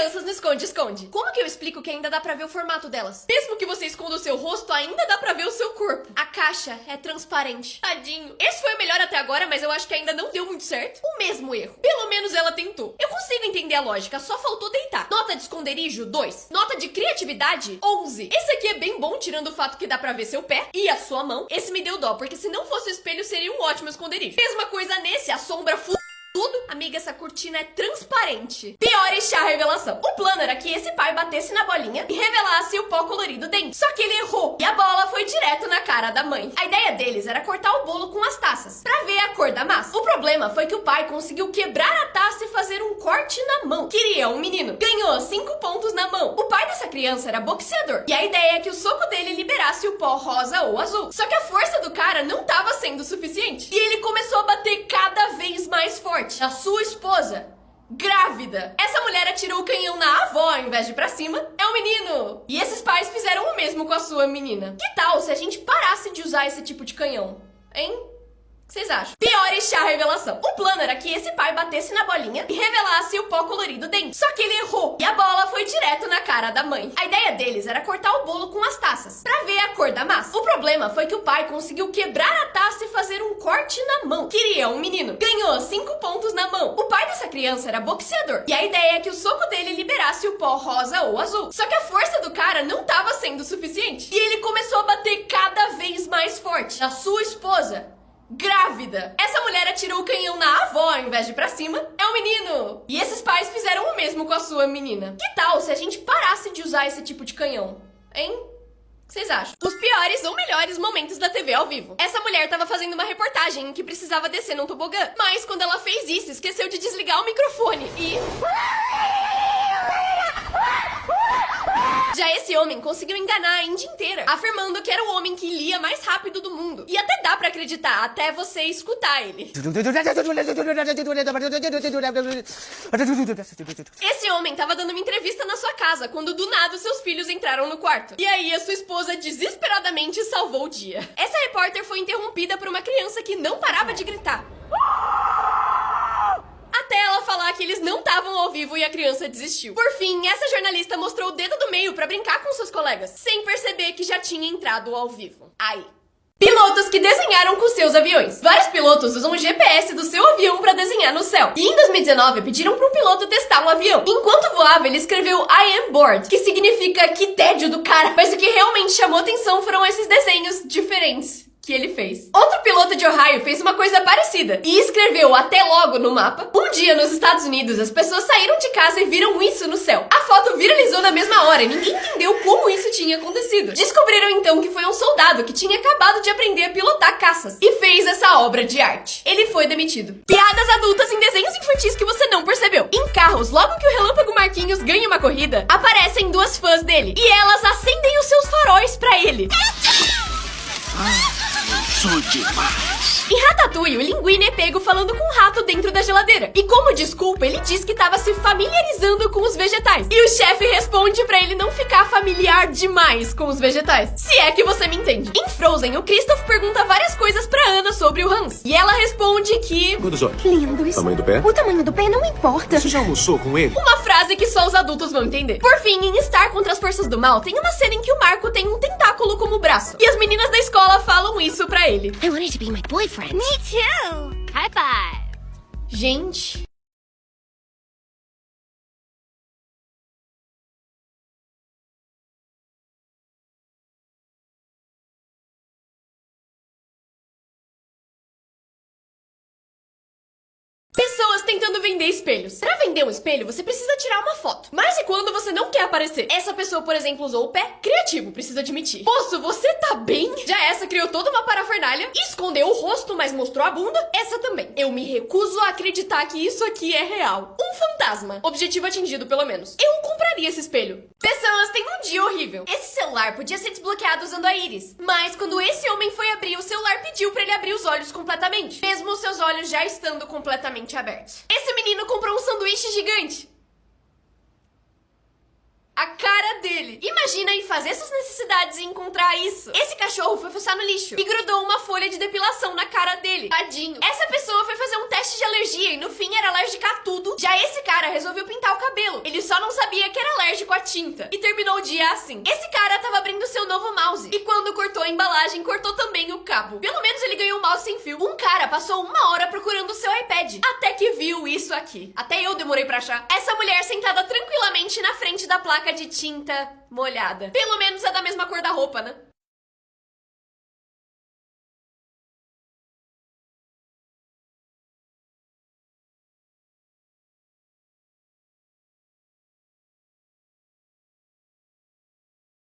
crianças no esconde-esconde. Como que eu explico que ainda dá pra ver o formato delas? Mesmo que você esconda o seu rosto, ainda dá pra ver o seu corpo. A caixa é transparente. Tadinho. Esse foi o melhor até agora, mas eu acho que ainda não deu muito certo. O mesmo erro. Pelo menos ela tentou. Eu consigo entender a lógica, só faltou deitar. Nota de esconderijo, 2. Nota de criatividade, 11. Esse aqui é bem bom, tirando o fato que dá pra ver seu pé e a sua mão. Esse me deu dó, porque se não fosse o espelho, seria um ótimo esconderijo. Mesma coisa nesse, a sombra tudo. Amiga, essa cortina é transparente. Pior e chá revelação. O plano era que esse pai batesse na bolinha e revelasse o pó colorido dentro. Só que ele errou e a bola foi direto na cara da mãe. A ideia deles era cortar o bolo com as taças pra ver a cor da massa. O problema foi que o pai conseguiu quebrar a taça e fazer um corte na mão. Queria um menino. Ganhou 5 pontos na mão. O pai dessa criança era boxeador e a ideia é que o soco dele liberasse o pó rosa ou azul. Só que a força do cara não tava sendo suficiente e ele começou a bater cada vez mais forte. A sua esposa, grávida. Essa mulher atirou o canhão na avó ao invés de ir pra cima. É um menino. E esses pais fizeram o mesmo com a sua menina. Que tal se a gente parasse de usar esse tipo de canhão? Hein? O que vocês acham? Pior e chá revelação. O plano era que esse pai batesse na bolinha e revelasse o pó colorido dentro. Só que ele errou e a bola foi direto na cara da mãe. A ideia deles era cortar o bolo com as taças pra ver a cor da massa. O problema foi que o pai conseguiu quebrar a taça e fazer um corte na mão. Queria um menino. Ganhou 5 pontos na mão. O pai dessa criança era boxeador e a ideia é que o soco dele liberasse o pó rosa ou azul. Só que a força do cara não tava sendo suficiente e ele começou a bater cada vez mais forte. A sua esposa, grávida. Essa mulher atirou o canhão na avó ao invés de ir pra cima. É um menino. E esses pais fizeram o mesmo com a sua menina. Que tal se a gente parasse de usar esse tipo de canhão? Hein? O que vocês acham? Os piores ou melhores momentos da TV ao vivo. Essa mulher tava fazendo uma reportagem em que precisava descer num tobogã. Mas quando ela fez isso, esqueceu de desligar o microfone e... Já esse homem conseguiu enganar a Índia inteira, afirmando que era o homem que lia mais rápido do mundo. E até dá pra acreditar, até você escutar ele. Esse homem tava dando uma entrevista na sua casa, quando do nada os seus filhos entraram no quarto. E aí a sua esposa desesperadamente salvou o dia. Essa repórter foi interrompida por uma criança que não parava de gritar. Até ela falar que eles não estavam ao vivo e a criança desistiu. Por fim, essa jornalista mostrou o dedo do meio pra brincar com seus colegas, sem perceber que já tinha entrado ao vivo. Aí. Pilotos que desenharam com seus aviões. Vários pilotos usam o GPS do seu avião pra desenhar no céu. E em 2019 pediram para um piloto testar um avião. Enquanto voava, ele escreveu I am bored, que significa que tédio do cara. Mas o que realmente chamou atenção foram esses desenhos diferentes que ele fez. Outro piloto de Ohio fez uma coisa parecida e escreveu até logo no mapa. Um dia nos Estados Unidos, as pessoas saíram de casa e viram isso no céu. A foto viralizou na mesma hora e ninguém entendeu como isso tinha acontecido. Descobriram então que foi um soldado que tinha acabado de aprender a pilotar caças e fez essa obra de arte. Ele foi demitido. Piadas adultas em desenhos infantis que você não percebeu. Em carros, logo que o Relâmpago Marquinhos ganha uma corrida, aparecem 2 fãs dele e elas acendem os seus faróis pra ele. Sou demais. Em Ratatouille, o Linguine é pego falando com um rato dentro da geladeira. E como desculpa, ele diz que estava se familiarizando com os vegetais. E o chefe responde pra ele não ficar familiar demais com os vegetais. Se é que você me entende. Em Frozen, o Kristoff pergunta várias coisas pra Anna sobre o Hans. E ela responde que... Quantos olhos? Lindos. Tamanho do pé? O tamanho do pé não importa. Você já almoçou com ele? Uma frase que só os adultos vão entender. Por fim, em Star contra as Forças do Mal, tem uma cena em que o Marco tem um tentáculo como braço. E as meninas da escola falam isso pra ele. I wanted to be my boyfriend. Me too. High five. Gente... Pessoas tentando vender espelhos. Pra vender um espelho, você precisa tirar uma foto. Mas e quando você não quer aparecer? Essa pessoa, por exemplo, usou o pé criativo, preciso admitir. Moço, você tá bem? Já essa criou toda uma parafernália, escondeu o rosto, mas mostrou a bunda. Essa também. Eu me recuso a acreditar que isso aqui é real. Um fantasma. Objetivo atingido, pelo menos. Eu compraria esse espelho. Pessoas têm um dia horrível. Esse celular podia ser desbloqueado usando a íris. Mas quando esse homem foi abrir, o celular pediu pra ele abrir os olhos completamente. Mesmo os seus olhos já estando completamente abertos. Esse menino comprou um sanduíche gigante. A cara dele. Imagina ir fazer suas necessidades e encontrar isso. Esse cachorro foi fuçar no lixo e grudou uma folha de depilação na cara dele. Tadinho. Essa pessoa foi fazer um teste de alergia e no fim era alérgica a tudo. Já esse cara resolveu pintar o cabelo. Ele só não sabia que era alérgico à tinta. E terminou o dia assim. Esse cara tava abrindo seu novo mouse. E quando cortou a embalagem, cortou também o cabo. Pelo menos ele ganhou um mouse sem fio. Um cara passou 1 hora procurando o seu iPad. Até que viu isso aqui. Até eu demorei pra achar. Essa mulher sentada tranquilamente na frente da placa de tinta molhada. Pelo menos é da mesma cor da roupa, né?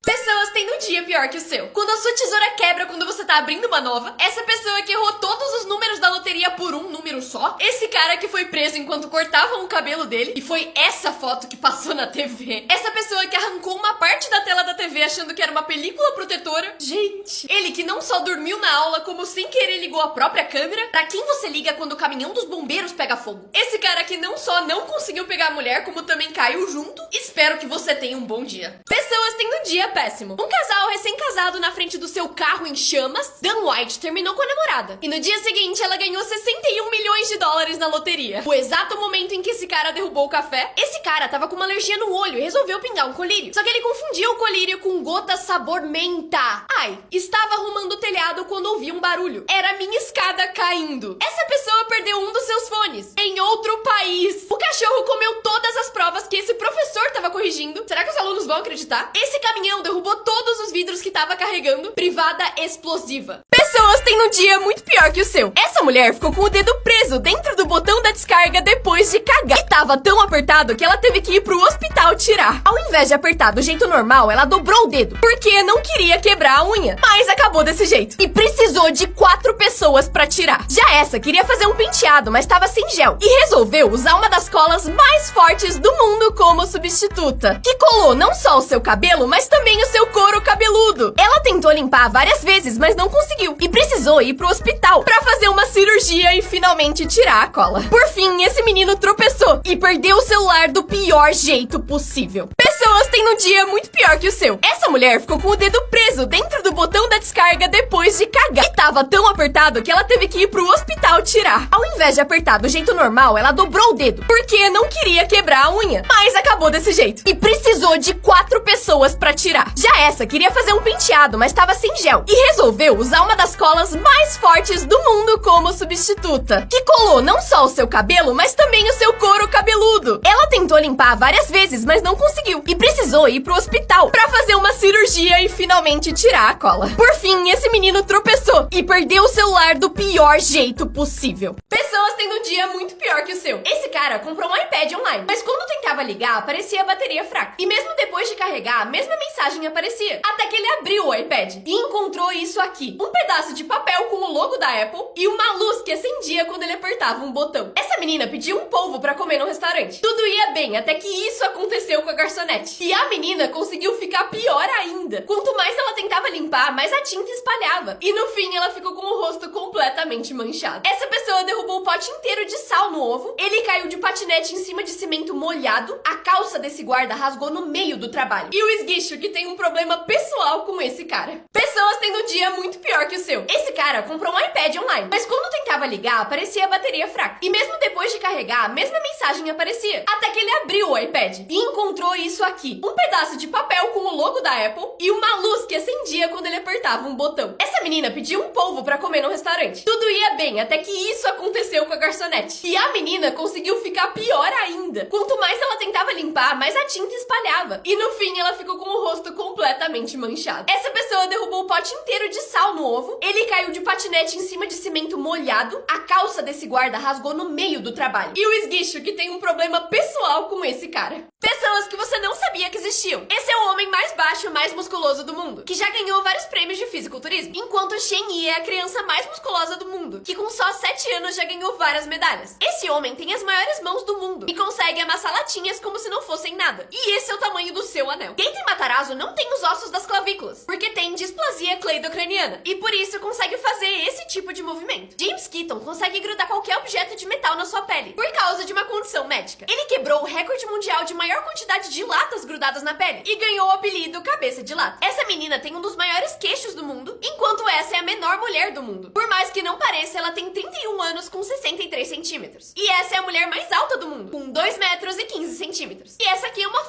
Pessoas têm um dia pior que o seu. Quando a sua tesoura quebra quando você tá abrindo uma nova, essa pessoa que errou todos os números da loteria por um número só, esse cara que foi preso enquanto cortavam o cabelo dele, e foi essa foto que passou na TV, essa pessoa que arrancou uma parte da tela da TV achando que era uma película protetora, gente, ele que não só dormiu na aula, como sem querer ligou a própria câmera. Pra quem você liga quando o caminhão dos bombeiros pega fogo? Esse cara que não só não conseguiu pegar a mulher, como também caiu junto. Espero que você tenha um bom dia. Pessoas têm um dia péssimo. Um casal recém-casado na frente do seu carro em chamas. Dan White terminou com a namorada. E no dia seguinte ela ganhou 61 milhões de dólares na loteria. O exato momento em que esse cara derrubou o café, esse cara tava com uma alergia no olho e resolveu pingar um colírio. Só que ele confundiu o colírio com gota sabor menta. Ai, estava arrumando o telhado quando ouvi um barulho. Era a minha escada caindo. Essa pessoa perdeu um dos seus fones em outro país. O cachorro comeu todas as provas que esse professor tava corrigindo. Será que os alunos vão acreditar? Esse caminhão derrubou todos os vidros que tava carregando. Privada explosiva. Pessoas têm um dia muito pior que o seu. Essa mulher ficou com o dedo preso dentro do botão da descarga depois de cagar. E tava tão apertado que ela teve que ir pro hospital tirar. Ao invés de apertar do jeito normal, ela dobrou o dedo, porque não queria quebrar a unha. Mas acabou desse jeito. E precisou de 4 pessoas pra tirar. Já essa queria fazer um penteado, mas tava sem gel. E resolveu usar uma das colas mais fortes do mundo como substituta. Que colou não só o seu cabelo, mas também o seu couro cabeludo. Ela tentou limpar várias vezes, mas não conseguiu. E precisou ir pro hospital pra fazer uma cirurgia e finalmente tirar a cola. Por fim, esse menino tropeçou e perdeu o celular do pior jeito possível. Pessoas têm um dia muito pior que o seu. Essa mulher ficou com o dedo preso dentro do botão da descarga depois de cagar. E tava tão apertado que ela teve que ir pro hospital tirar. Ao invés de apertar do jeito normal, ela dobrou o dedo, porque não queria quebrar a unha. Mas acabou desse jeito. E precisou de 4 pessoas pra tirar. Já essa queria fazer um penteado, mas tava sem gel. E resolveu usar uma das colas mais fortes do mundo como substituta. Que colou não só o seu cabelo, mas também o seu couro cabeludo. Ela tentou limpar várias vezes, mas não conseguiu. E precisou ir pro hospital pra fazer uma cirurgia e finalmente tirar a cola. Por fim, esse menino tropeçou e perdeu o celular do pior jeito possível. Pessoas têm um dia muito pior que o seu. Esse cara comprou um iPad online, mas quando tentava ligar, aparecia a bateria fraca. E mesmo depois de carregar, a mesma mensagem aparecia. Até que ele abriu o iPad e encontrou isso aqui. Um pedaço de papel com o logo da Apple e uma luz que acendia quando ele apertava um botão. Essa menina pediu um polvo pra comer no restaurante. Tudo ia bem, até que isso aconteceu com a garçonete. E a menina conseguiu ficar pior ainda. Quanto mais ela tentava limpar, mais a tinta espalhava. E no fim, ela ficou com o rosto completamente manchado. Essa pessoa derrubou o pote inteiro de sal no ovo. Ele caiu de patinete em cima de cimento molhado. A calça desse guarda rasgou no meio do trabalho. E o esguicho que tem um problema pessoal com esse cara. Pessoas têm um dia muito pior que o seu. Esse cara comprou um iPad online, mas quando tentava ligar, aparecia a bateria fraca. E mesmo depois de carregar, a mesma mensagem aparecia. Até que ele abriu o iPad e encontrou isso aqui. Um pedaço de papel com o logo da Apple e uma luz que acendia quando ele apertava um botão. Essa menina pediu um polvo pra comer no restaurante. Tudo ia bem, até que isso aconteceu com a garçonete. E a menina conseguiu ficar pior ainda. Quanto mais ela tentava limpar, mais a tinta espalhava. E no fim, ela ficou com o rosto completamente manchado. Essa pessoa derrubou o pote inteiro de sal no ovo. Ele caiu de patinete em cima de cimento molhado. A calça desse guarda rasgou no meio do trabalho. E o esguicho que tem um problema pessoal com esse cara. Pessoas que você não sabia que existiam. Esse é o homem mais baixo e mais musculoso do mundo, que já ganhou vários prêmios de fisiculturismo. Enquanto Shen Yi é a criança mais musculosa do mundo, que com só 7 anos já ganhou várias medalhas. Esse homem tem as maiores mãos do mundo e consegue amassar latinhas como se não fossem nada. E esse é o tamanho do seu anel. Genki Matarazzo não tem os ossos das clavículas, porque tem displasia cleidocraniana, e por isso consegue fazer esse tipo de movimento. James Keaton consegue grudar qualquer objeto de metal na sua pele, por causa de uma condição médica. Ele quebrou o recorde mundial de maior quantidade de latas grudadas na pele, e ganhou o apelido Cabeça de Lata. Essa menina tem um dos maiores queixos do mundo, enquanto essa é a menor mulher do mundo. Por mais que não pareça, ela tem 31 anos com 63 centímetros. E essa é a mulher mais alta do mundo, com 2 metros e 15 centímetros. E essa aqui é uma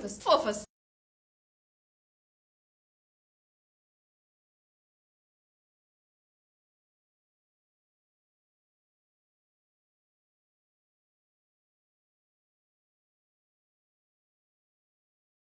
frutas. Fofas.